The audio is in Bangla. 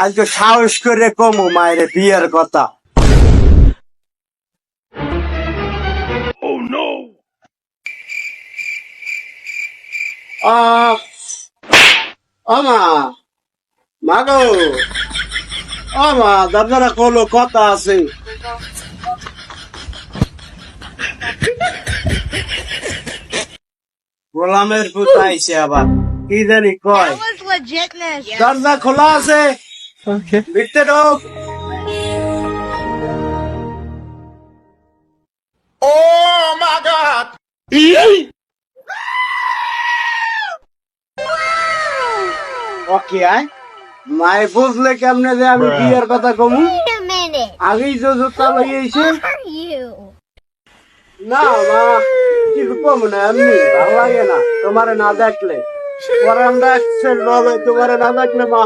আজ তো সাহস করে কমু মায়ের বিয়ের কথা। মা মাগো, মা দাদারা কলো কথা আছে। গোলামের পুত আইছে আবার, কি জানি কয়। That was legitness. দরজা খোলা আছে, ভিতরে ঢোক। ওকে আয় মায়ে বুঝলে কেমনে যে আমি বিয়ের কথা কমু? Wait a minute. আগেই যে জুতা লাগিয়েছে। Who are you? না মা, কিছু কম না, এমনি ভালো লাগে না তোমারে না দেখলে। পরে আমরা তোমারে না দেখলে মা